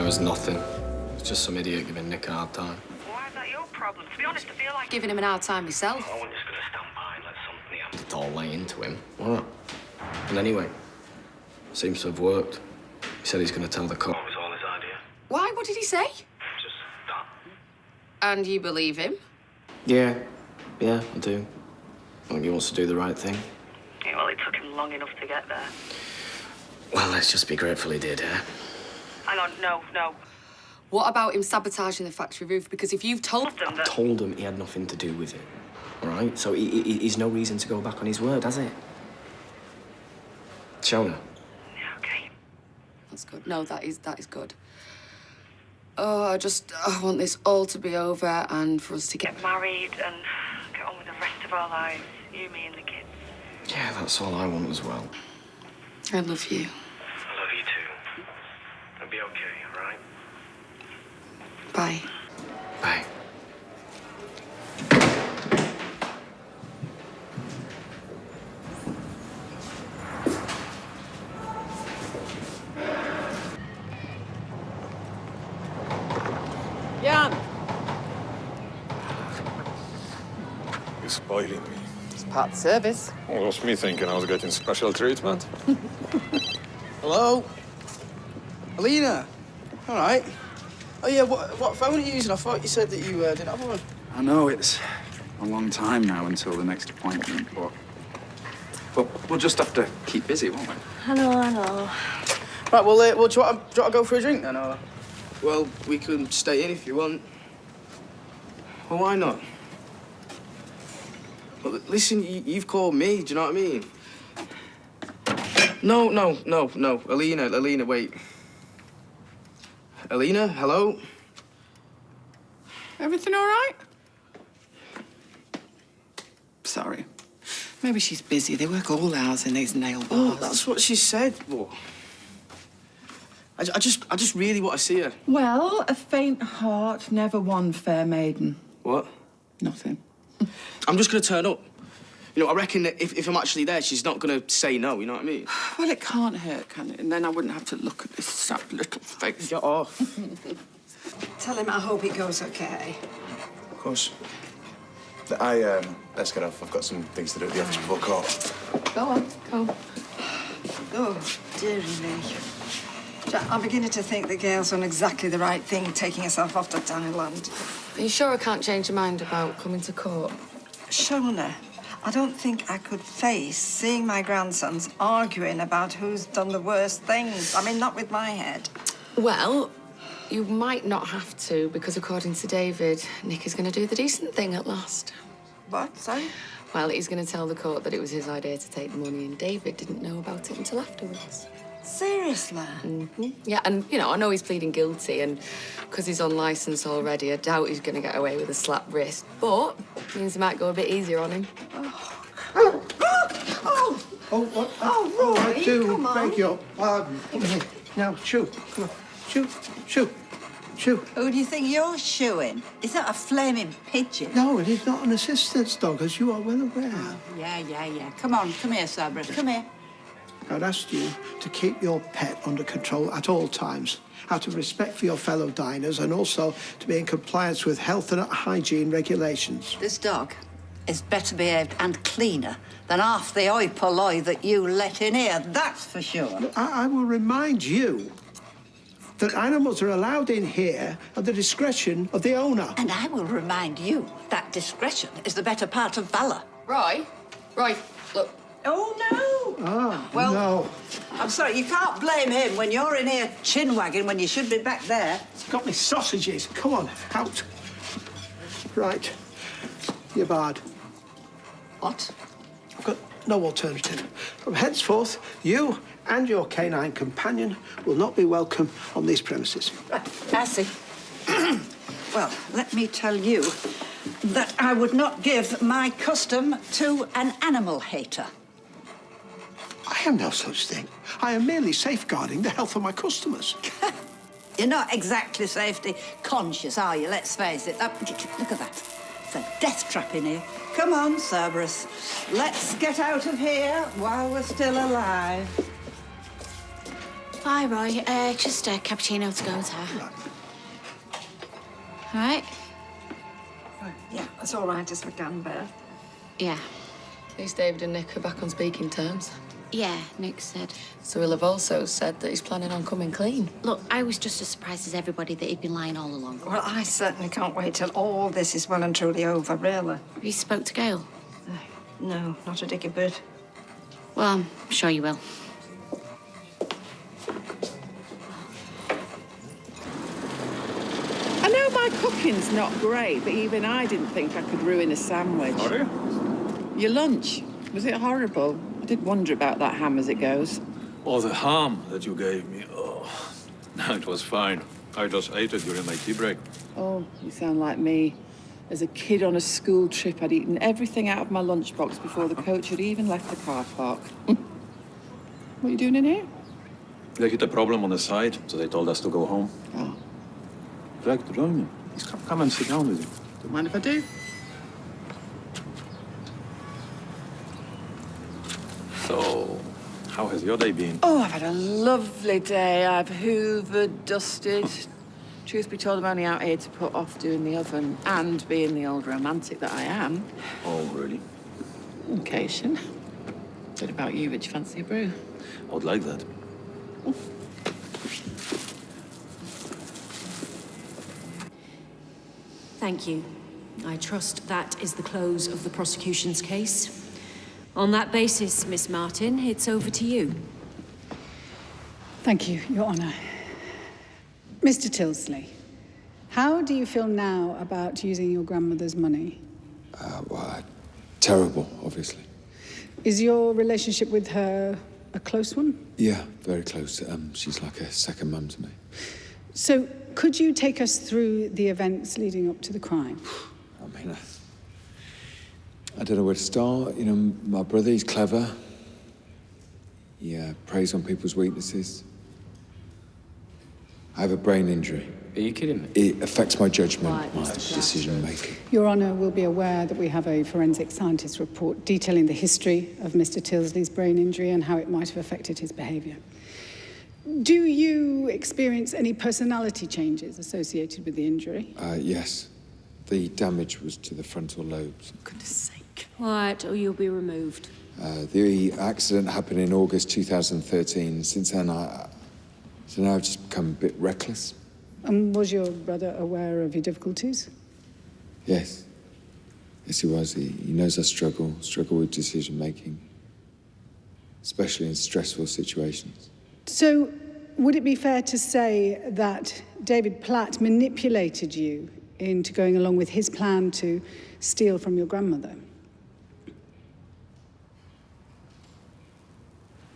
guy was nothing. It's just some idiot giving Nick a hard time. Why is that your problem? To be honest, I feel like... Giving him an hard time myself. I wasn't just going to stand by and let something happen. It's all lay into him. What? And anyway, seems to have worked. He said he's going to tell the cop. What was all his idea? Why? What did he say? Just that. And you believe him? Yeah, I do. I think he wants to do the right thing. Yeah, well, it took him long enough to get there. Well, let's just be grateful he did, eh? Hang on, no. What about him sabotaging the factory roof? Because if you've told Them that... Told him he had nothing to do with it. All right? So he's no reason to go back on his word, has it? Shona. Yeah, okay. That's good. No, that is good. Oh, I want this all to be over and for us to get... Get married and get on with the rest of our lives. You, me, and the kids. Yeah, that's all I want as well. I love you. I love you too. It'll be okay, all right? Bye. Bye. Jan! You're spoiling me. It's part of the service. Well, was me thinking I was getting special treatment. Hello? Alina? All right. Oh, yeah, what phone are you using? I thought you said that you didn't have one. I know it's a long time now until the next appointment, but we'll just have to keep busy, won't we? Hello. Right, well, do you want to go for a drink then, or? Well, we can stay in if you want. Well, why not? Well, listen, you've called me, do you know what I mean? No. Alina, wait. Alina, hello? Everything all right? Sorry. Maybe she's busy. They work all hours in these nail bars. Oh, that's what she said. What? I just really want to see her. Well, a faint heart never won fair maiden. What? Nothing. I'm just going to turn up. You know, I reckon that if I'm actually there, she's not going to say no, you know what I mean? Well, it can't hurt, can it? And then I wouldn't have to look at this sad little face. Get off. Tell him I hope it goes okay. Of course. Let's get off. I've got some things to do at the office before court. Go on, go. Oh, dearie me. Jack, I'm beginning to think that Gail's done exactly the right thing, taking herself off to Thailand. Are you sure I can't change your mind about coming to court? Shona, I don't think I could face seeing my grandsons arguing about who's done the worst things. I mean, not with my head. Well, you might not have to, because according to David, Nick is going to do the decent thing at last. What, sorry? Well, he's going to tell the court that it was his idea to take the money, and David didn't know about it until afterwards. Seriously? Mm-hmm. Yeah, and, you know, I know he's pleading guilty, and because he's on licence already, I doubt he's going to get away with a slap wrist, but means he might go a bit easier on him. Oh, what? Oh, Rory, I do come on. beg your pardon. Come here. Now, shoo. Come on. Shoo. Who do you think you're shooing? Is that a flaming pigeon? No, it is not an assistance dog, as you are well aware. Yeah. Come here, Sabra. Come here. I'd asked you to keep your pet under control at all times, out of respect for your fellow diners and also to be in compliance with health and hygiene regulations. This dog is better behaved and cleaner than half the oi polloi that you let in here, that's for sure. I will remind you that animals are allowed in here at the discretion of the owner. And I will remind you that discretion is the better part of valour. Roy, look. Oh, no. Well, no. I'm sorry, you can't blame him when you're in here chin-wagging when you should be back there. Got me sausages. Come on, out. Right. You're barred. What? I've got no alternative. From henceforth, you and your canine companion will not be welcome on these premises. I see. Well, let me tell you that I would not give my custom to an animal hater. I am no such thing. I am merely safeguarding the health of my customers. You're not exactly safety conscious, are you? Let's face it. Look at that. It's a death trap in here. Come on, Cerberus. Let's get out of here while we're still alive. Bye, Roy. Just a cappuccino to go with her. All right? Yeah, that's all right, it's McDan Bear. Yeah. At least David and Nick are back on speaking terms. Yeah, Nick said. So he'll have also said that he's planning on coming clean. Look, I was just as surprised as everybody that he'd been lying all along. Well, I certainly can't wait till all this is well and truly over, really. Have you spoke to Gail? No, not a dicky bit. Well, I'm sure you will. I know my cooking's not great, but even I didn't think I could ruin a sandwich. Sorry? Your lunch, was it horrible? I did wonder about that ham as it goes. Oh, the ham that you gave me. Oh, no, it was fine. I just ate it during my tea break. Oh, you sound like me. As a kid on a school trip, I'd eaten everything out of my lunchbox before the coach had even left the car park. What are you doing in here? They hit a problem on the side, so they told us to go home. Oh, Greg, join me. Please come and sit down with you. don't mind if I do. So, how has your day been? Oh, I've had a lovely day. I've hoovered, dusted. Truth be told, I'm only out here to put off doing the oven and being the old romantic that I am. Oh, really? On occasion. What about you? Would you fancy a brew? I would like that. Thank you. I trust that is the close of the prosecution's case. On that basis, Miss Martin, it's over to you. Thank you, Your Honour. Mr. Tilsley, how do you feel now about using your grandmother's money? Terrible, obviously. Is your relationship with her a close one? Yeah, very close. She's like a second mum to me. So, could you take us through the events leading up to the crime? I mean, I don't know where to start. You know, my brother, he's clever. He preys on people's weaknesses. I have a brain injury. Are you kidding me? It affects my judgment, Right, my Mr. Black. decision-making. Your Honour will be aware that we have a forensic scientist report detailing the history of Mr. Tilsley's brain injury and how it might have affected his behaviour. Do you experience any personality changes associated with the injury? Yes. The damage was to the frontal lobes. Goodness sake. Quiet, or you'll be removed. The accident happened in August 2013. Since then, so now I've just become a bit reckless. And was your brother aware of your difficulties? Yes. Yes, he was. He knows I struggle with decision-making, especially in stressful situations. So, would it be fair to say that David Platt manipulated you into going along with his plan to steal from your grandmother?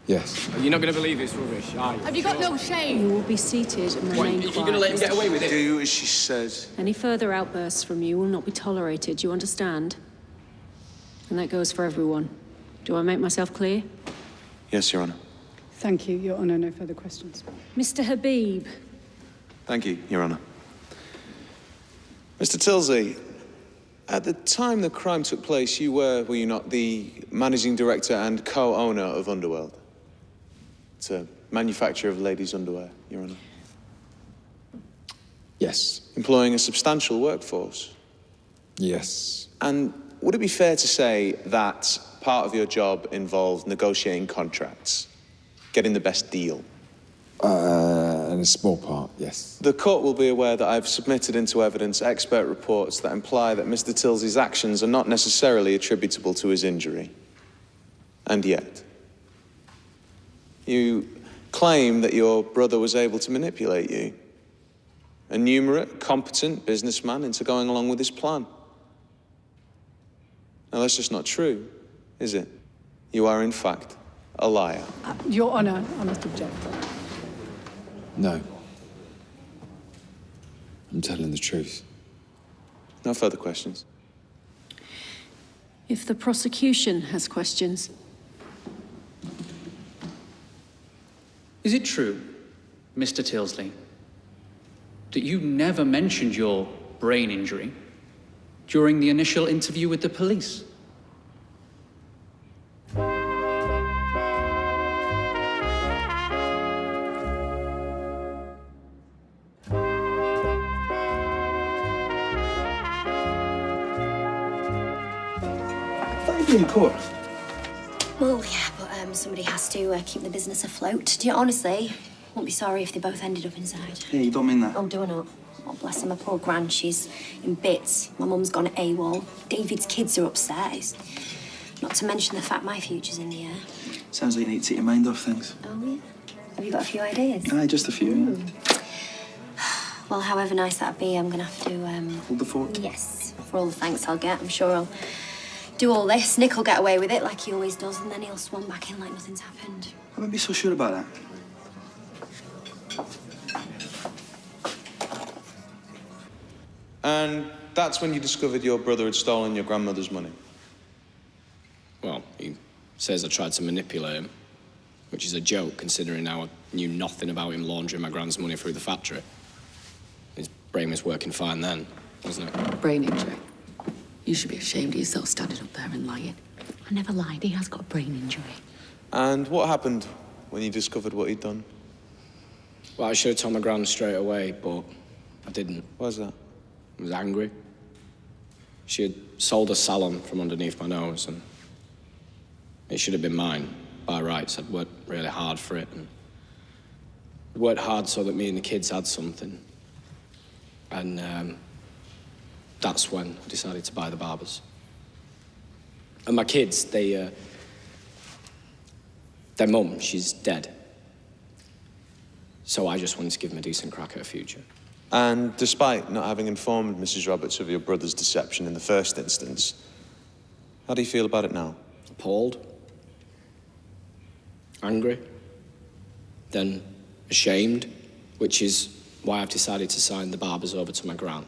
Yes. You're not going to believe this rubbish, are you? Have you got no shame? You will be seated and What, remain you're quiet. going to let him get away with it? Do as she says. Any further outbursts from you will not be tolerated, you understand? And that goes for everyone. Do I make myself clear? Yes, Your Honour. Thank you, Your Honour. No further questions. Mr. Habib. Thank you, Your Honour. Mr. Tilsley, at the time the crime took place, you were you not, the managing director and co-owner of Underworld? It's a manufacturer of ladies' underwear, Your Honour. Yes. Employing a substantial workforce. Yes. And would it be fair to say that part of your job involved negotiating contracts, getting the best deal? And a small part, yes. The court will be aware that I've submitted into evidence expert reports that imply that Mr. Tilsley's actions are not necessarily attributable to his injury. And yet, you claim that your brother was able to manipulate you, a numerate, competent businessman, into going along with his plan. Now, that's just not true, is it? You are, in fact, a liar. Your Honour, I must object. No. I'm telling the truth. No further questions. If the prosecution has questions. Is it true, Mr. Tilsley, that you never mentioned your brain injury during the initial interview with the police? thought you were doing poor. Well, yeah, but somebody has to keep the business afloat. Do you honestly won't be sorry if they both ended up inside? Hey, you don't mean that. Oh, do I not? Oh, bless her, my poor gran, she's in bits. My mum's gone AWOL. David's kids are upstairs. Not to mention the fact my future's in the air. Sounds like you need to take your mind off things. Oh, yeah? Have you got a few ideas? Aye, just a few, yeah. Well, however nice that'd be, I'm gonna have to, Hold the fort? Yes. For all the thanks I'll get, I'm sure I'll do all this. Nick will get away with it like he always does, and then he'll swan back in like nothing's happened. I wouldn't be so sure about that. And that's when you discovered your brother had stolen your grandmother's money? Well, he says I tried to manipulate him, which is a joke considering how I knew nothing about him laundering my grand's money through the factory. His brain was working fine then, wasn't it? Brain injury. You should be ashamed of yourself standing up there and lying. I never lied. He has got a brain injury. And what happened when you discovered what he'd done? Well, I should have told my gran straight away, but I didn't. Why's that? I was angry. She had sold a salon from underneath my nose, and it should have been mine by rights. I'd worked really hard for it, and worked hard so that me and the kids had something. And that's when I decided to buy the barbers. And my kids, their mum, she's dead. So I just wanted to give them a decent crack at a future. And despite not having informed Mrs. Roberts of your brother's deception in the first instance, how do you feel about it now? Appalled. Angry. Then ashamed, which is why I've decided to sign the barbers over to my gran.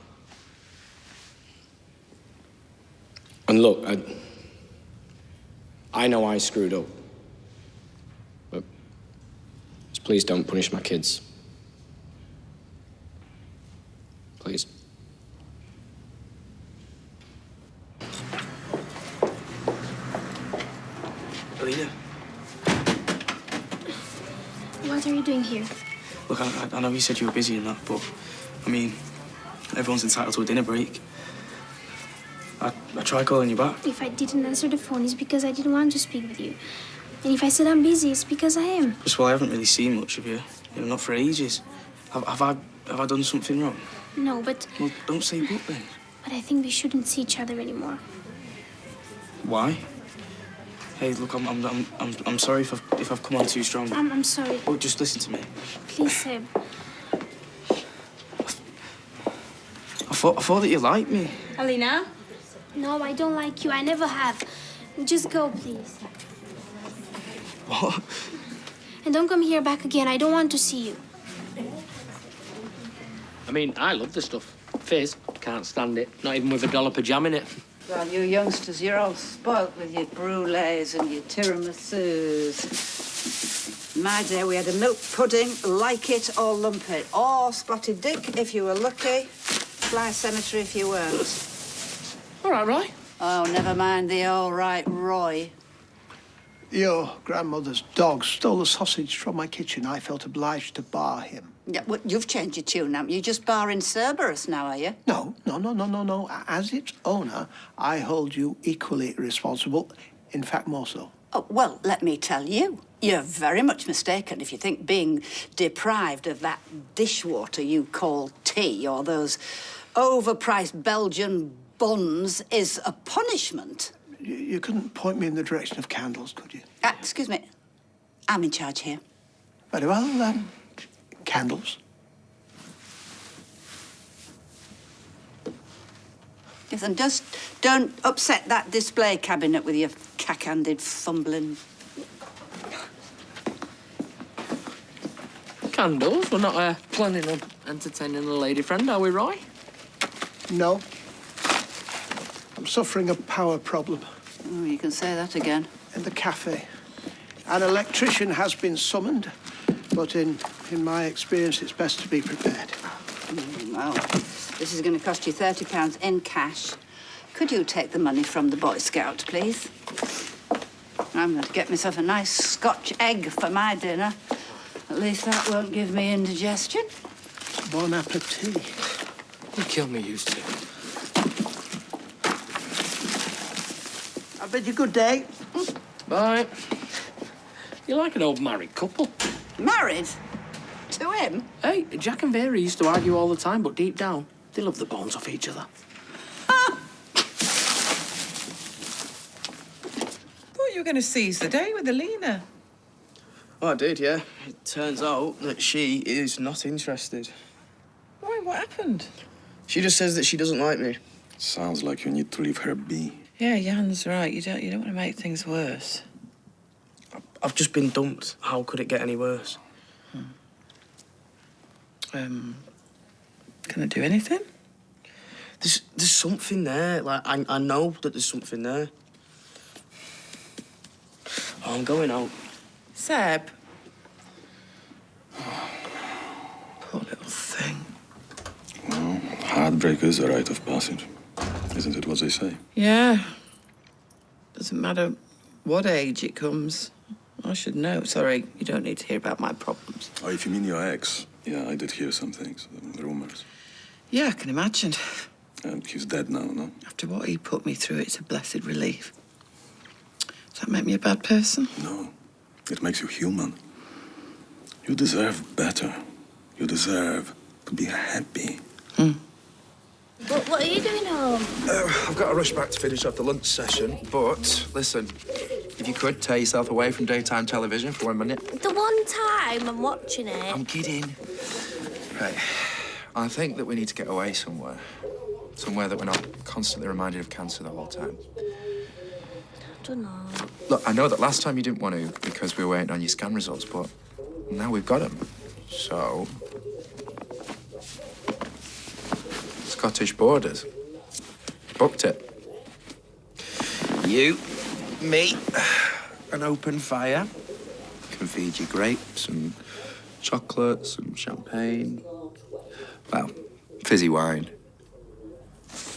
And look, I know I screwed up, but just please don't punish my kids. Please. Alina, what are you doing here? look, I know you said you were busy and that, but, I mean, everyone's entitled to a dinner break. I tried calling you back. If I didn't answer the phone, it's because I didn't want to speak with you. And if I said I'm busy, it's because I am. Just, well, I haven't really seen much of you. You know, not for ages. Have I done something wrong? No, but... Well, don't say but then. But I think we shouldn't see each other anymore. Why? Hey, look, I'm sorry if I've come on too strong. I'm sorry. Oh, just listen to me. Please, Seb. I thought that you liked me. Alina? No, I don't like you. I never have. Just go, please. What? And don't come here back again. I don't want to see you. I mean, I love the stuff. Fizz, can't stand it. Not even with $1 per jam in it. Well, you youngsters, you're all spoilt with your brulees and your tiramisus. In my day, we had a milk pudding, like it or lump it. Or spotted dick if you were lucky, fly cemetery if you weren't. All right, Roy. Oh, never mind the all right Roy. Your grandmother's dog stole a sausage from my kitchen. I felt obliged to bar him. Yeah, well, you've changed your tune, haven't you? You're just barring Cerberus now, are you? No. As its owner, I hold you equally responsible. In fact, more so. Oh, well, let me tell you. You're very much mistaken if you think being deprived of that dishwater you call tea or those overpriced Belgian buns is a punishment. You couldn't point me in the direction of candles, could you? Excuse me. I'm in charge here. Very well, candles. Yes, and just don't upset that display cabinet with your cack-handed fumbling. Candles? We're not planning on entertaining a lady friend, are we, Roy? No. I'm suffering a power problem. Oh, you can say that again. In the cafe. An electrician has been summoned, but in my experience, it's best to be prepared. Well, this is going to cost you £30 in cash. Could you take the money from the Boy Scout, please? I'm going to get myself a nice Scotch egg for my dinner. At least that won't give me indigestion. Bon appetit. You kill me, used to. I bid you good day. Bye. You're like an old married couple. Married? To him? Hey, Jack and Vera used to argue all the time, but deep down, they love the bones off each other. Thought you were going to seize the day with Alina. Oh, I did, yeah. It turns out that she is not interested. Why, what happened? She just says that she doesn't like me. Sounds like you need to leave her be. Yeah, Jan's right. You don't want to make things worse. I've just been dumped. How could it get any worse? Can I do anything? There's something there. Like, I know that there's something there. Oh, I'm going out. Seb. Poor little thing. Well, heartbreak is a rite of passage. Isn't it what they say? Yeah. Doesn't matter what age it comes. I should know. Sorry, you don't need to hear about my problems. Oh, if you mean your ex, yeah, I did hear some things, rumors. Yeah, I can imagine. And he's dead now, no? After what he put me through, it's a blessed relief. Does that make me a bad person? No. It makes you human. You deserve better. You deserve to be happy. What are you doing home? I've got to rush back to finish off the lunch session, but listen, if you could tear yourself away from daytime television for 1 minute. The one time I'm watching it. I'm kidding. Right. I think that we need to get away somewhere. Somewhere that we're not constantly reminded of cancer the whole time. I don't know. Look, I know that last time you didn't want to because we were waiting on your scan results, but now we've got them. So... Scottish Borders. Booked it. You, me, an open fire. Can feed you grapes and chocolates and champagne. Well, fizzy wine.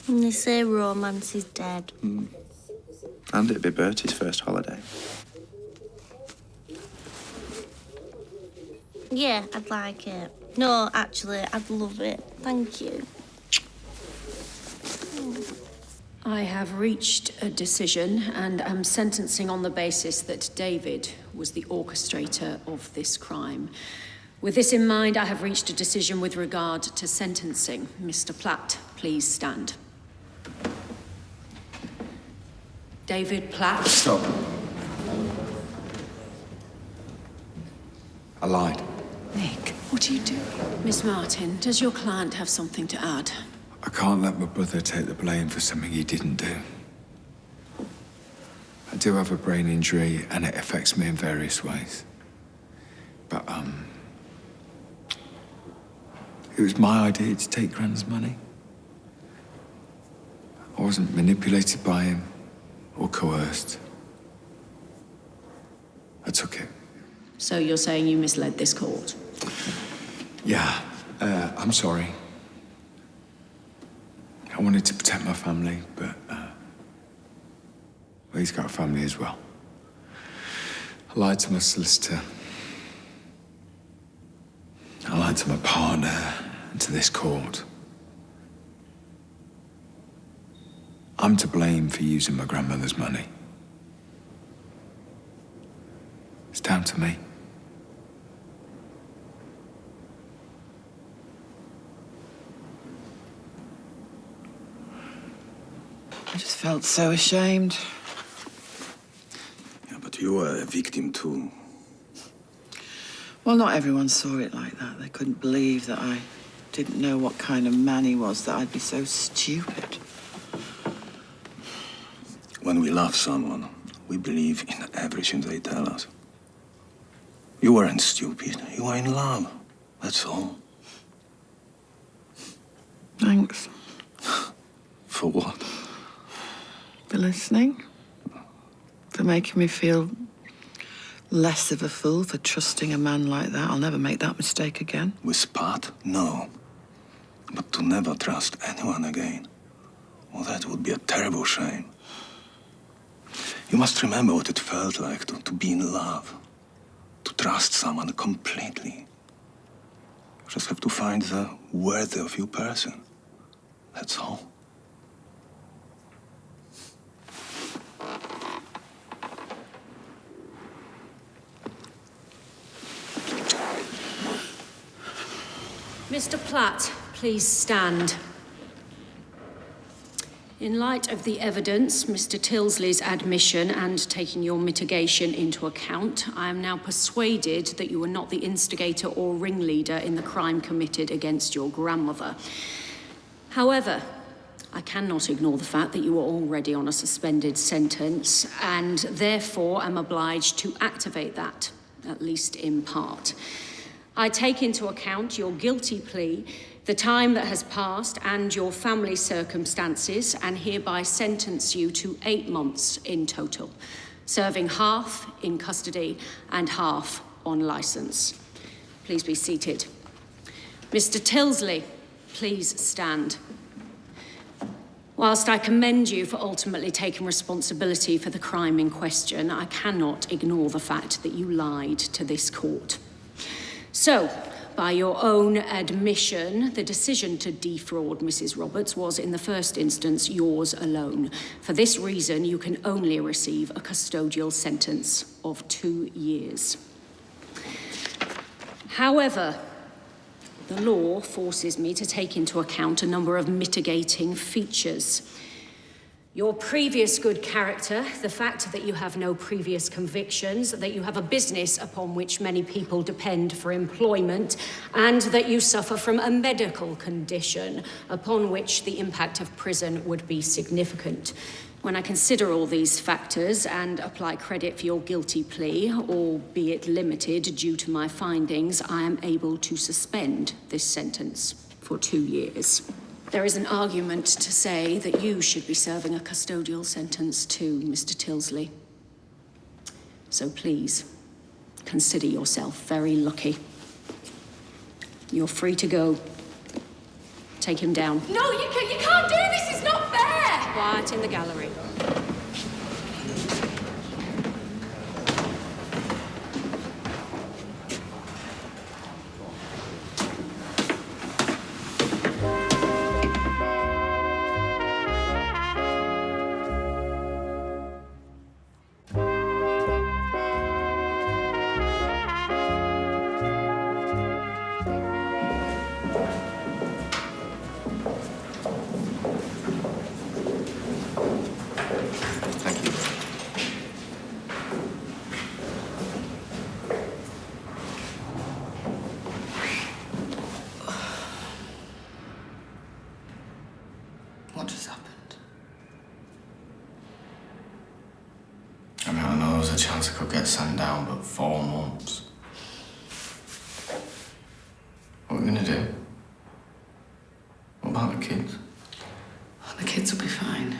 And they say romance is dead. And it'd be Bertie's first holiday. Yeah, I'd like it. No, actually, I'd love it. Thank you. I have reached a decision and am sentencing on the basis that David was the orchestrator of this crime. With this in mind, I have reached a decision with regard to sentencing. Mr. Platt, please stand. David Platt. Stop. I lied. Nick, what are you doing? Miss Martin, does your client have something to add? I can't let my brother take the blame for something he didn't do. I do have a brain injury and it affects me in various ways. But, it was my idea to take Gran's money. I wasn't manipulated by him or coerced. I took it. So you're saying you misled this court? Yeah, I'm sorry. I wanted to protect my family, but well, he's got a family as well. I lied to my solicitor. I lied to my partner and to this court. I'm to blame for using my grandmother's money. It's down to me. I just felt so ashamed. Yeah, but you were a victim too. Well, not everyone saw it like that. They couldn't believe that I didn't know what kind of man he was, that I'd be so stupid. When we love someone, we believe in everything they tell us. You weren't stupid. You were in love. That's all. Thanks. For what? For listening. For making me feel less of a fool for trusting a man like that. I'll never make that mistake again. With Pat? No. But to never trust anyone again, well, that would be a terrible shame. You must remember what it felt like to be in love, to trust someone completely. You just have to find the worthy of you person. That's all. Mr. Platt, please stand. In light of the evidence, Mr. Tilsley's admission, and taking your mitigation into account, I am now persuaded that you were not the instigator or ringleader in the crime committed against your grandmother. However, I cannot ignore the fact that you are already on a suspended sentence, and therefore am obliged to activate that, at least in part. I take into account your guilty plea, the time that has passed, and your family circumstances, and hereby sentence you to 8 months in total, serving half in custody and half on licence. Please be seated. Mr. Tilsley, please stand. Whilst I commend you for ultimately taking responsibility for the crime in question, I cannot ignore the fact that you lied to this court. So, by your own admission, the decision to defraud Mrs. Roberts was, in the first instance, yours alone. For this reason, you can only receive a custodial sentence of 2 years. However, the law forces me to take into account a number of mitigating features. Your previous good character, the fact that you have no previous convictions, that you have a business upon which many people depend for employment, and that you suffer from a medical condition upon which the impact of prison would be significant. When I consider all these factors and apply credit for your guilty plea, albeit limited due to my findings, I am able to suspend this sentence for 2 years. There is an argument to say that you should be serving a custodial sentence too, Mr. Tilsley. So please, consider yourself very lucky. You're free to go. Take him down. No, you can't do this. It's not fair. Quiet in the gallery. What just happened? I mean, I know there was a chance I could get sent down, but 4 months. What are we gonna do? What about the kids? The kids will be fine.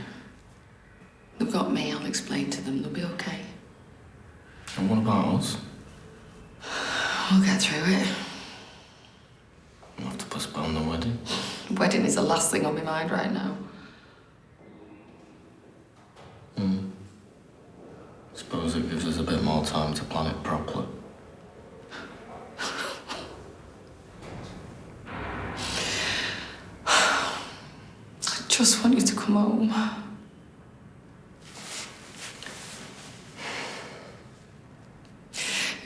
They've got me, I'll explain to them, they'll be okay. And what about us? We'll get through it. We'll have to postpone the wedding. Wedding is the last thing on my mind right now. Suppose it gives us a bit more time to plan it properly. I just want you to come home.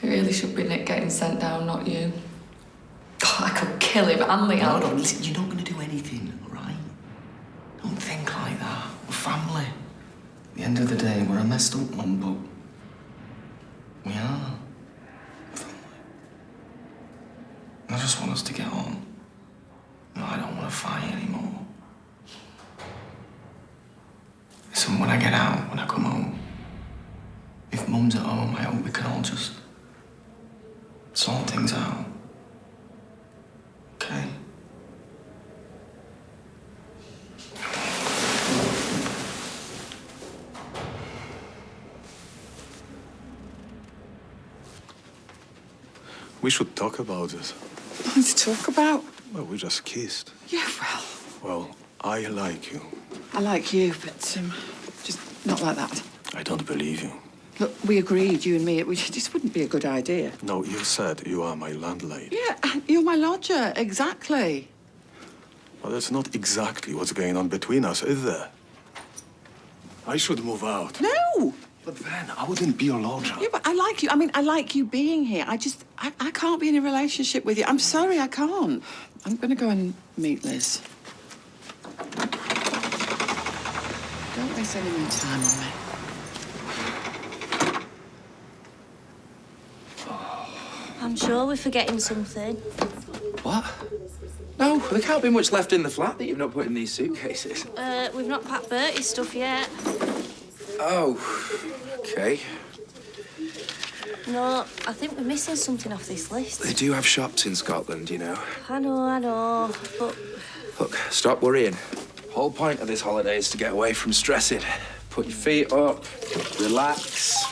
It really should be Nick getting sent down, not you. Oh, I could kill him and Leanne. No, listen, you're not going to do anything, all right? Don't think like that. We're family. At the end of the day, we're a messed up one, but we are family. I just want us to get on. No, I don't want to fight anymore. Listen, when I get out, when I come home, if Mum's at home, I hope we can all just sort things out. Okay? We should talk about it. Nothing to talk about. Well, we just kissed. Yeah, well, Well, I like you. I like you, but just not like that. I don't believe you. Look, we agreed, you and me, this wouldn't be a good idea. No, you said you are my landlady. Yeah, you're my lodger, exactly. Well, that's not exactly what's going on between us, is there? I should move out. No! But then I wouldn't be your lodger. Yeah, but I like you. I mean, I like you being here. I can't be in a relationship with you. I'm sorry, I can't. I'm going to go and meet Liz. Don't waste any more time on me. I'm sure we're forgetting something. What? No, there can't be much left in the flat that you've not put in these suitcases. We've not packed Bertie's stuff yet. Oh, OK. No, I think we're missing something off this list. They do have shops in Scotland, you know. I know, but... Look, stop worrying. Whole point of this holiday is to get away from stressing. Put your feet up, relax.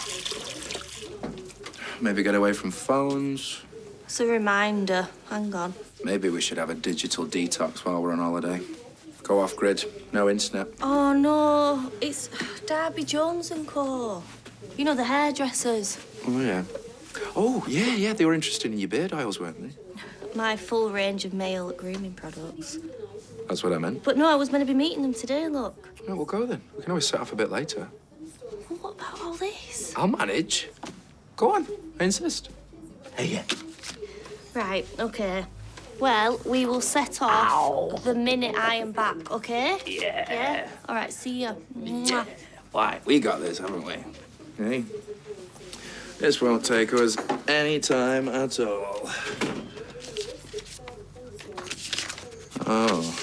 Maybe get away from phones. It's a reminder. Hang on. Maybe we should have a digital detox while we're on holiday. Go off grid, no internet. Oh, no. It's Darby Jones and Co. You know, the hairdressers. Oh, yeah. Oh, yeah, they were interested in your beard oils, weren't they? My full range of male grooming products. That's what I meant. But no, I was meant to be meeting them today, look. No, we'll go then. We can always set off a bit later. Well, what about all this? I'll manage. Go on, I insist. Hey, yeah. Right, OK. Well, we will set off the minute I am back, OK? Yeah. All right, see ya. Mwah. Why? We got this, haven't we? Hey? This won't take us any time at all. Oh.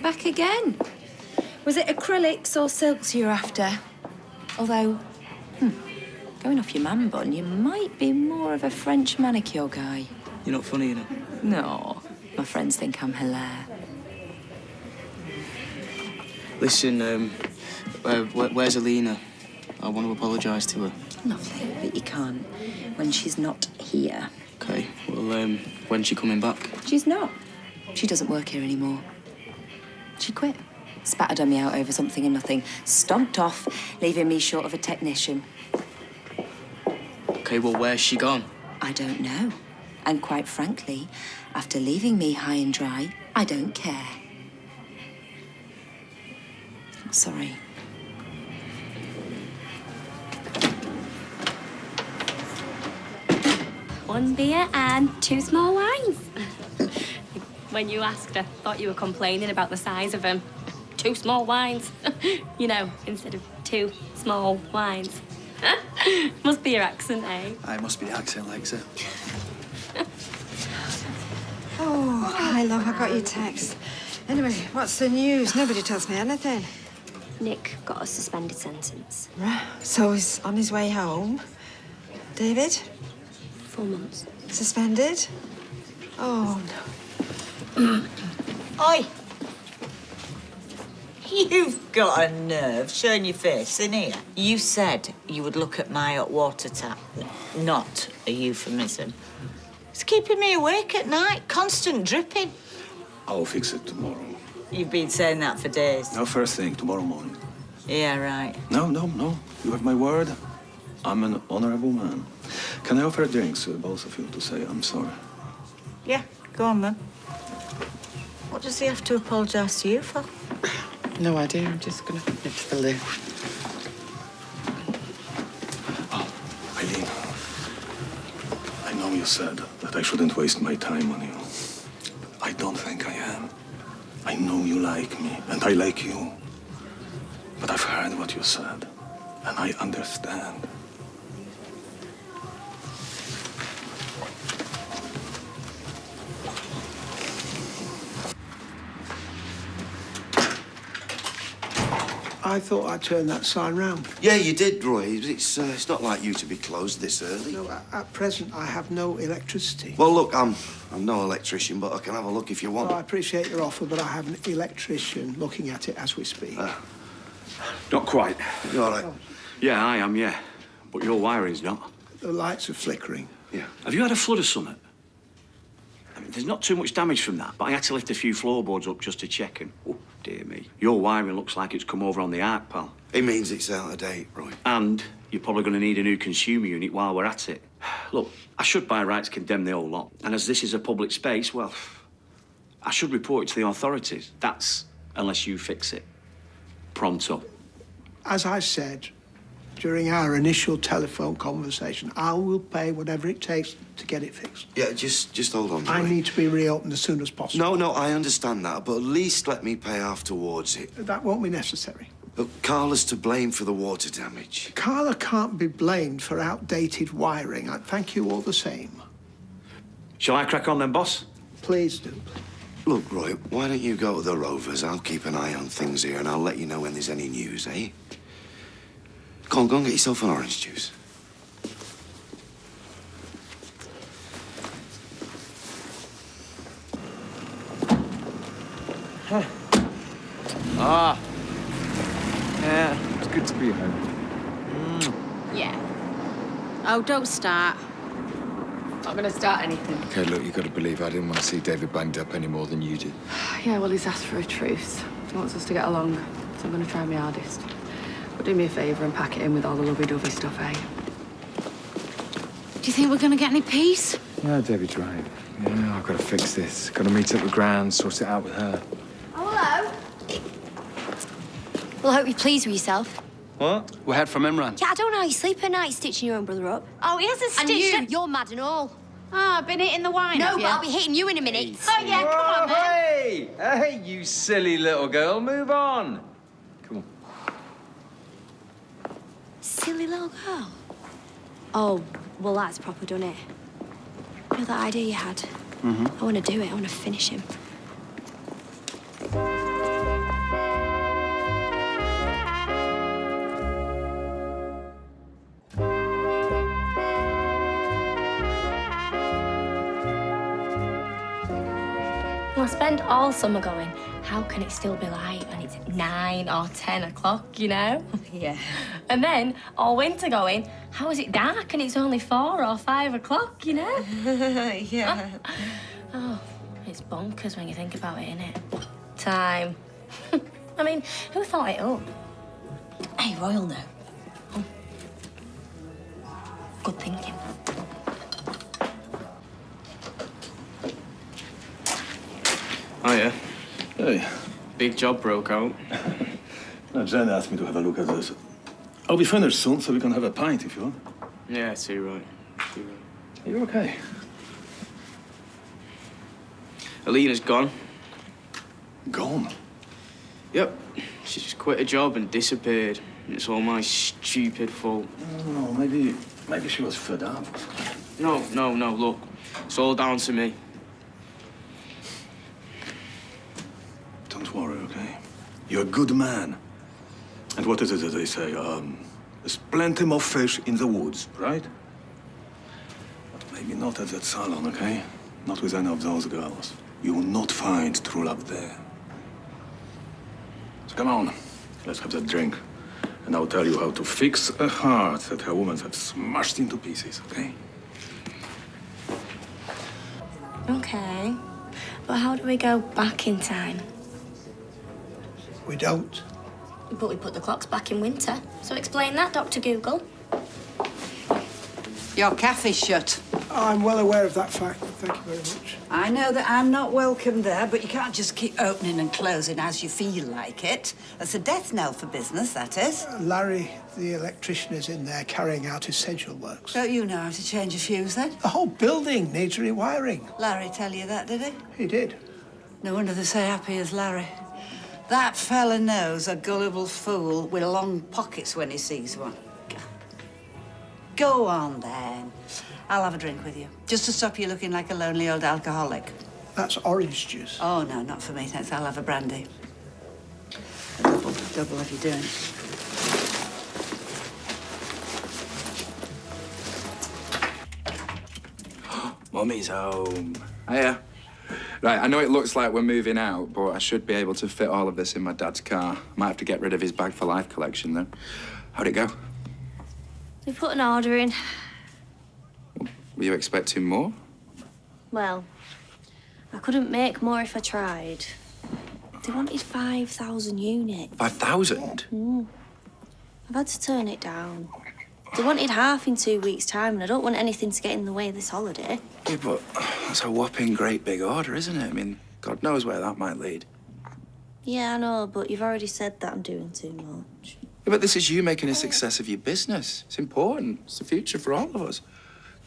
Back again. Was it acrylics or silks you're after? Although, going off your man bun, you might be more of a French manicure guy. You're not funny, you know. No, my friends think I'm hilarious. Listen, where's Alina? I want to apologise to her. Lovely, but you can't when she's not here. OK, well, when's she coming back? She's not. She doesn't work here anymore. She quit. Spat a dummy out over something and nothing. Stomped off, leaving me short of a technician. OK, well, where's she gone? I don't know. And quite frankly, after leaving me high and dry, I don't care. Sorry. One beer and 2 small wines. When you asked, I thought you were complaining about the size of them. 2 small wines. You know, instead of 2 small wines. Must be your accent, eh? It must be the accent, likes it. Oh, hi, love. I got your text. Anyway, what's the news? Nobody tells me anything. Nick got a suspended sentence. Right. So he's on his way home. David? 4 months. Suspended? Oh, no. Oi! You've got a nerve showing your face in here. You said you would look at my hot water tap. Not a euphemism. It's keeping me awake at night. Constant dripping. I'll fix it tomorrow. You've been saying that for days. No, first thing, tomorrow morning. Yeah, right. No. You have my word. I'm an honorable man. Can I offer drinks to both of you to say I'm sorry? Yeah, go on then. What does he have to apologise to you for? No idea. I'm just going to nip to the loo. Eileen, I know you said that I shouldn't waste my time on you. I don't think I am. I know you like me, and I like you. But I've heard what you said, and I understand. I thought I'd turn that sign round. Yeah, you did, Roy. It's not like you to be closed this early. No, at present, I have no electricity. Well, look, I'm no electrician, but I can have a look if you want. Well, I appreciate your offer, but I have an electrician looking at it as we speak. Not quite. You all right? Yeah, I am, yeah. But your wiring's not. The lights are flickering. Yeah. Have you had a flood or something? I mean, there's not too much damage from that, but I had to lift a few floorboards up just to check, and oh, dear me. Your wiring looks like it's come over on the arc, pal. It means it's out of date, Roy. And you're probably going to need a new consumer unit while we're at it. Look, I should by rights condemn the whole lot. And as this is a public space, well, I should report it to the authorities. That's unless you fix it. Pronto. As I said during our initial telephone conversation, I will pay whatever it takes to get it fixed. Yeah, just hold on. I Roy. need to be reopened as soon as possible. No, I understand that, but at least let me pay half towards it. That won't be necessary. Look, Carla's to blame for the water damage. Carla can't be blamed for outdated wiring. I thank you all the same. Shall I crack on then, boss? Please do. Look, Roy, why don't you go to the Rovers? I'll keep an eye on things here and I'll let you know when there's any news, eh? Go on, get yourself an orange juice. Ah. Yeah, it's good to be home. Yeah. Oh, don't start. Not gonna start anything. Okay, look, you got to believe I didn't want to see David banged up any more than you did. Yeah, well, he's asked for a truce. He wants us to get along, so I'm gonna try my hardest. But do me a favour and pack it in with all the lovey-dovey stuff, eh? Do you think we're going to get any peace? Yeah, David's right. Yeah, I've got to fix this. Got to meet up with Gran, sort it out with her. Oh, hello. Well, I hope you're pleased with yourself. What? We heard from Imran. Yeah, I don't know how you sleep at night stitching your own brother up. Oh, he hasn't And stitched you're mad and all. Ah, been hitting the wine, No, have but you? I'll be hitting you in a minute. Oh, yeah, come on, then. Hey! Hey, you silly little girl, move on. Come on. Silly little girl. Oh, well, that's proper, done it? You know that idea you had? Mm-hmm. I want to do it. I want to finish him. I spend all summer going, how can it still be light when it's 9 or 10 o'clock, you know? Yeah. And then all winter going, how is it dark and it's only 4 or 5 o'clock, you know? Yeah. Oh, it's bonkers when you think about it, innit? Time. I mean, who thought it up? Hey, Royal now. Oh. Good thinking. Oh, yeah? Hey. Big job broke out. Now, Jen asked me to have a look at this. I'll be finished soon, so we can have a pint if you want. Yeah, too right. Are you okay? Alina's gone. Gone? Yep. She just quit a job and disappeared. It's all my stupid fault. Oh, maybe she was fed up. No, look. It's all down to me. Don't worry, okay? You're a good man. And what is it that they say? There's plenty more fish in the woods, right? But maybe not at that salon, okay? Not with any of those girls. You will not find true love there. So come on, let's have that drink. And I'll tell you how to fix a heart that her women have smashed into pieces, okay? Okay. But how do we go back in time? We don't. But we put the clocks back in winter. So explain that, Dr. Google. Your cafe's shut. I'm well aware of that fact. Thank you very much. I know that I'm not welcome there, but you can't just keep opening and closing as you feel like it. That's a death knell for business, that is. Larry, the electrician, is in there carrying out essential works. Don't you know how to change a fuse, then? The whole building needs rewiring. Larry tell you that, did he? He did. No wonder they're so happy as Larry. That fella knows a gullible fool with long pockets when he sees one. Go on, then. I'll have a drink with you, just to stop you looking like a lonely old alcoholic. That's orange juice. Oh, no, not for me, thanks. I'll have a brandy. A double if you're doing it. Mummy's home. Hiya. Right, I know it looks like we're moving out, but I should be able to fit all of this in my dad's car. Might have to get rid of his Bag for Life collection, though. How'd it go? We put an order in. Were you expecting more? Well, I couldn't make more if I tried. They wanted 5,000 units. 5,000? I've had to turn it down. They wanted half in 2 weeks' time, and I don't want anything to get in the way of this holiday. Yeah, but that's a whopping great big order, isn't it? I mean, God knows where that might lead. Yeah, I know, but you've already said that I'm doing too much. Yeah, but this is you making a success of your business. It's important. It's the future for all of us.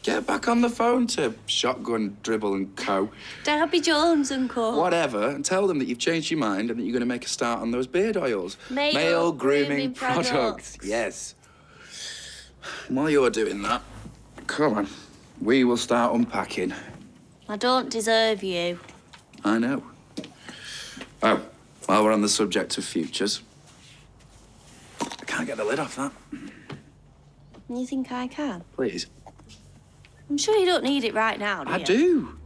Get back on the phone to Shotgun, Dribble and Co. Darby Jones and Co. Whatever, and tell them that you've changed your mind and that you're going to make a start on those beard oils. Male grooming grooming products. Yes. While you're doing that, come on, we will start unpacking. I don't deserve you. I know. Oh, while we're on the subject of futures, I can't get the lid off that. You think I can? Please. I'm sure you don't need it right now, do you? I do.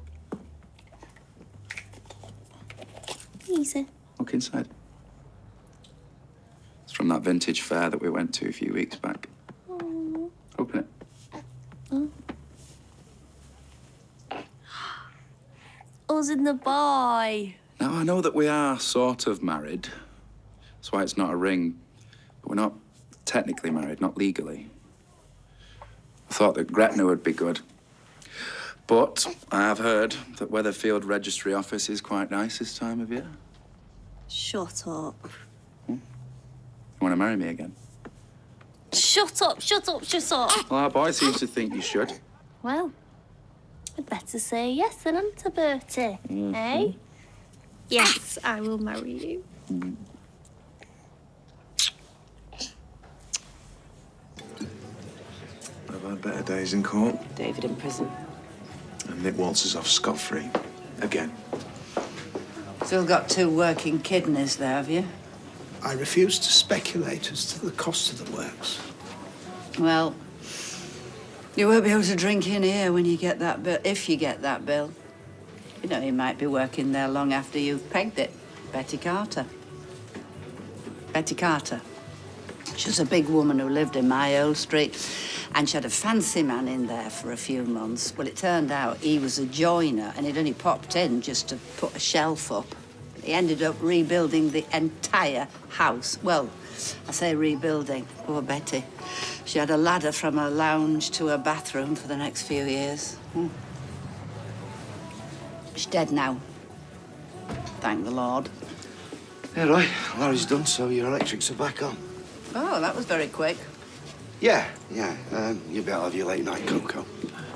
Easy. Look inside. It's from that vintage fair that we went to a few weeks back. Oh. Open it. Oh. Us and the boy. Now, I know that we are sort of married. That's why it's not a ring. But we're not technically married, not legally. I thought that Gretna would be good. But I have heard that Weatherfield Registry Office is quite nice this time of year. Shut up. You want to marry me again? Shut up, shut up, shut up. Well, our boy seems to think you should. Well, I'd better say yes than Auntie Bertie, eh? Yes, I will marry you. I've had better days in court. David in prison. And Nick Walters off scot-free. Again. Still got 2 working kidneys there, have you? I refuse to speculate as to the cost of the works. Well, you won't be able to drink in here when you get that bill, if you get that bill. You know, you might be working there long after you've pegged it. Betty Carter. Betty Carter. She was a big woman who lived in my old street, and she had a fancy man in there for a few months. Well, it turned out he was a joiner, and he'd only popped in just to put a shelf up. He ended up rebuilding the entire house. Well, I say rebuilding. Poor Betty. She had a ladder from her lounge to her bathroom for the next few years. She's dead now. Thank the Lord. Yeah, right. Larry's done, so your electrics are back on. Oh, that was very quick. Yeah. You'll be able to have your late night cocoa.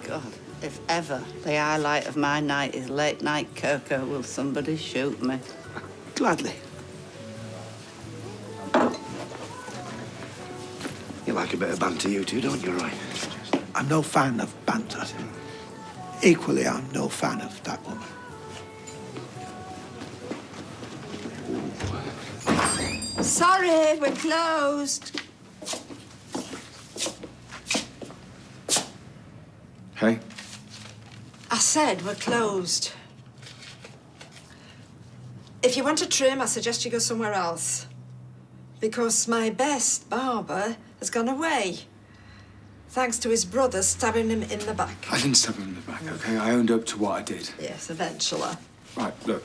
God, if ever the highlight of my night is late night cocoa, will somebody shoot me? Gladly. You like a bit of banter, you two, don't you, Roy? I'm no fan of banter. Equally, I'm no fan of that woman. Sorry, we're closed. Hey? I said we're closed. If you want a trim, I suggest you go somewhere else. Because my best barber has gone away. Thanks to his brother stabbing him in the back. I didn't stab him in the back, okay? I owned up to what I did. Yes, eventually. Right, look.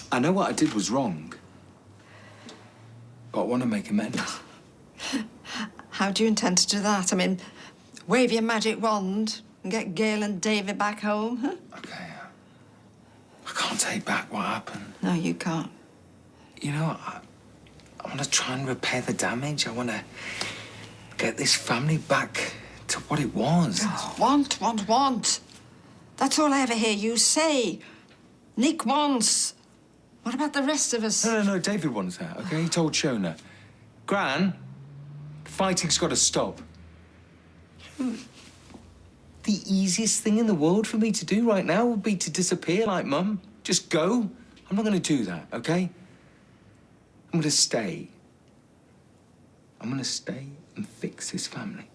I know what I did was wrong. But I want to make amends. How do you intend to do that? I mean, wave your magic wand and get Gail and David back home, huh? Okay. I can't take back what happened. No, you can't. You know, I want to try and repair the damage. I want to get this family back to what it was. Oh, want. That's all I ever hear you say. Nick wants. What about the rest of us? No, David wants that, okay? He told Shona. Gran, the fighting's got to stop. The easiest thing in the world for me to do right now would be to disappear like Mum. Just go. I'm not going to do that, okay? I'm going to stay. I'm going to stay and fix this family.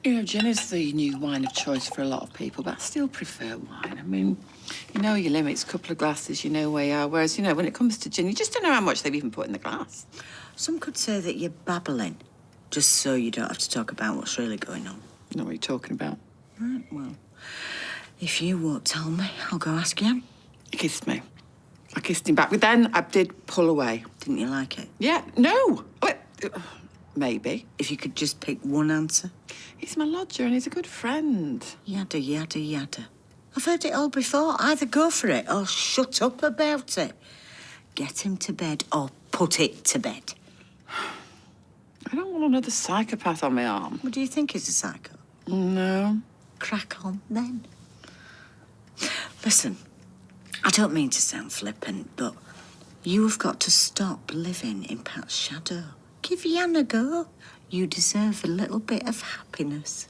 You know, gin is the new wine of choice for a lot of people, but I still prefer wine. I mean, you know your limits, a couple of glasses, you know where you are. Whereas, you know, when it comes to gin, you just don't know how much they've even put in the glass. Some could say that you're babbling, just so you don't have to talk about what's really going on. Know what you're talking about? Right, well, if you won't tell me, I'll go ask him. He kissed me. I kissed him back, but then I did pull away. Didn't you like it? Yeah, no. Maybe. If you could just pick one answer. He's my lodger and he's a good friend. Yada, yada, yada. I've heard it all before. Either go for it or shut up about it. Get him to bed or put it to bed. I don't want another psychopath on my arm. What do you think is a psycho? No. Crack on, then. Listen, I don't mean to sound flippant, but you have got to stop living in Pat's shadow. Give Jan a go. You deserve a little bit of happiness.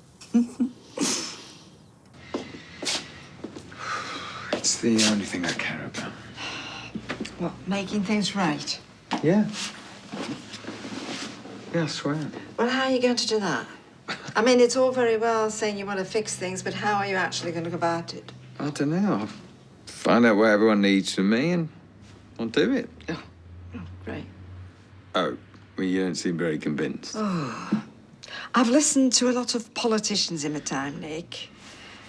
It's the only thing I care about. What, making things right? Yeah. Yeah, I swear. Well, how are you going to do that? I mean, it's all very well saying you want to fix things, but how are you actually going to go about it? I don't know. I'll find out what everyone needs from me and I'll do it. Oh, great. Oh, well, you don't seem very convinced. Oh, I've listened to a lot of politicians in my time, Nick,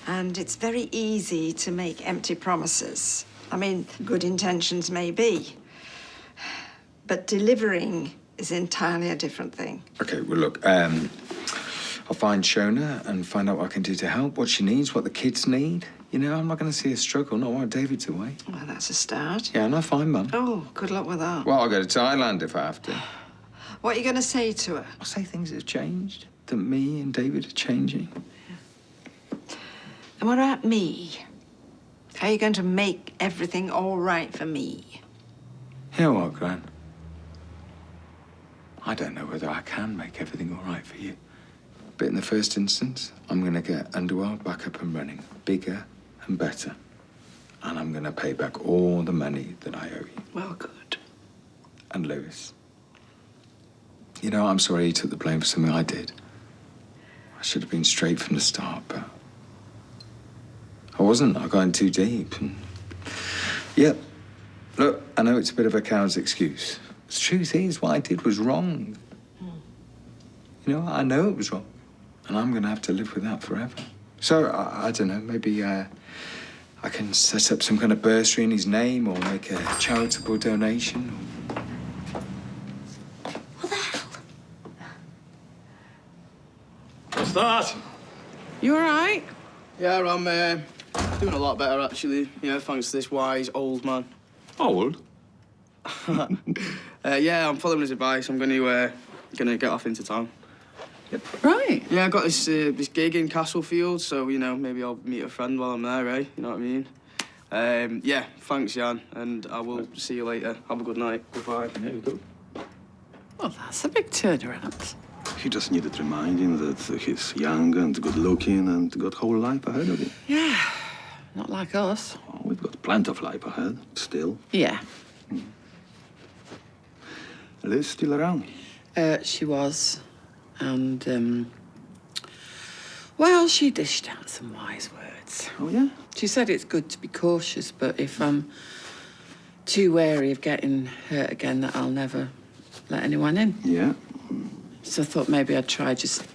and it's very easy to make empty promises. I mean, good intentions may be, but delivering is entirely a different thing. Okay, well, look, I'll find Shona and find out what I can do to help, what she needs, what the kids need. You know, I'm not going to see her struggle, not while David's away. Well, that's a start. Yeah, no, fine, Mum. Oh, good luck with that. Well, I'll go to Thailand if I have to. What are you going to say to her? I'll say things have changed, that me and David are changing. And what about me? How are you going to make everything all right for me? You know what, Gran? I don't know whether I can make everything all right for you. But in the first instance, I'm going to get Underworld back up and running, bigger and better. And I'm going to pay back all the money that I owe you. Well, good. And Lewis. You know, I'm sorry he took the blame for something I did. I should have been straight from the start, but I wasn't. I got in too deep. And yep. Look, I know it's a bit of a coward's excuse. The truth is, what I did was wrong. You know, I know it was wrong. And I'm going to have to live with that forever. So, I don't know, maybe I can set up some kind of bursary in his name or make a charitable donation. What's that? You all right? Yeah, I'm doing a lot better, actually. Yeah, thanks to this wise old man. Old? Yeah, I'm following his advice. I'm gonna get off into town. Right. Yeah, I got this gig in Castlefield, so, you know, maybe I'll meet a friend while I'm there, eh? You know what I mean? Yeah, thanks, Jan, and I will see you later. Have a good night. Goodbye. Yeah, good. Well, that's a big turnaround. He just needed reminding that he's young and good-looking and got whole life ahead of him. Yeah, not like us. Oh, we've got plenty of life ahead, still. Yeah. Liz still around? She was. And, well, she dished out some wise words. Oh, yeah? She said it's good to be cautious, but if I'm too wary of getting hurt again, that I'll never let anyone in. Yeah. So I thought maybe I'd try just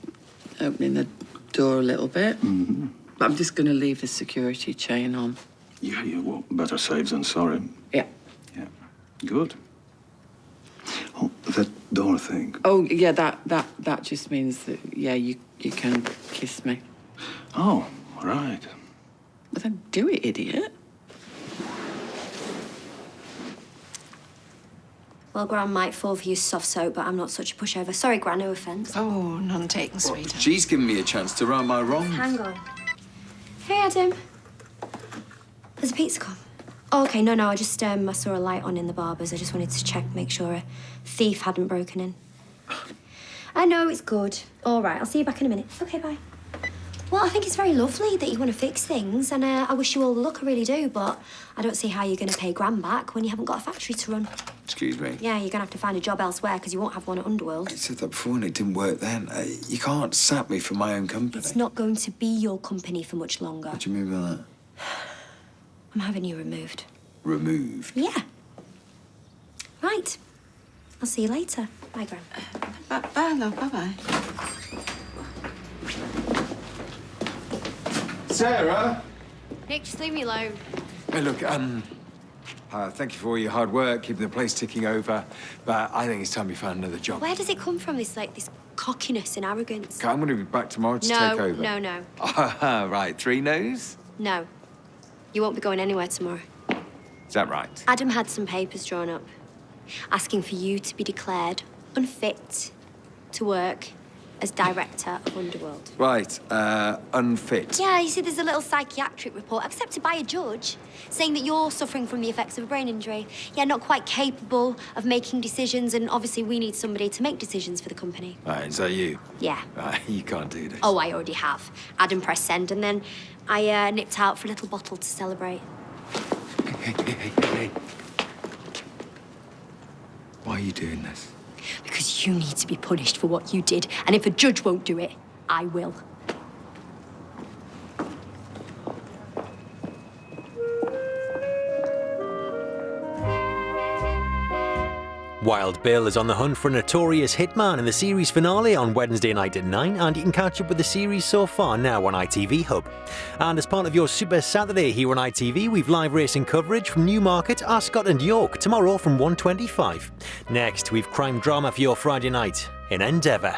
opening the door a little bit. Mm-hmm. But I'm just going to leave the security chain on. Yeah, well, better safe than sorry. Yeah. Yeah. Good. Oh, that door thing. Oh, yeah, that just means that, yeah, you can kiss me. Oh, right. Well, then do it, idiot. Well, Gran might fall for you soft soap, but I'm not such a pushover. Sorry, Gran, no offence. Oh, none taken, sweetheart. She's given me a chance to right my wrongs. Hang on. Hey, Adam. There's a pizza come. Oh, OK, no, I just, I saw a light on in the barber's. I just wanted to check, make sure a thief hadn't broken in. I know, it's good. All right, I'll see you back in a minute. OK, bye. Well, I think it's very lovely that you want to fix things, and I wish you all the luck, I really do, but I don't see how you're going to pay Gran back when you haven't got a factory to run. Excuse me? Yeah, you're going to have to find a job elsewhere, because you won't have one at Underworld. I said that before and it didn't work then. You can't sack me from my own company. It's not going to be your company for much longer. What do you mean by that? I'm having you removed. Removed? Yeah. Right. I'll see you later. Bye, Gran. Bye, love. Bye-bye. Sarah? Nick, just leave me alone. Hey, look, Thank you for all your hard work, keeping the place ticking over. But I think it's time we found another job. Where does it come from, this cockiness and arrogance? Okay, I'm going to be back tomorrow to take over. No. Right, 3 no's? No. You won't be going anywhere tomorrow. Is that right? Adam had some papers drawn up asking for you to be declared unfit to work as director of Underworld. Right, unfit. Yeah, you see, there's a little psychiatric report accepted by a judge saying that you're suffering from the effects of a brain injury. Yeah, not quite capable of making decisions, and obviously we need somebody to make decisions for the company. Right, is that you? Yeah. Right, you can't do this. Oh, I already have. Adam pressed send, and then I nipped out for a little bottle to celebrate. Hey. Why are you doing this? Because you need to be punished for what you did, and if a judge won't do it, I will. Wild Bill is on the hunt for a notorious hitman in the series finale on Wednesday night at 9, and you can catch up with the series so far now on ITV Hub. And as part of your Super Saturday here on ITV, we've live racing coverage from Newmarket, Ascot and York tomorrow from 1:25. Next, we've crime drama for your Friday night in Endeavour.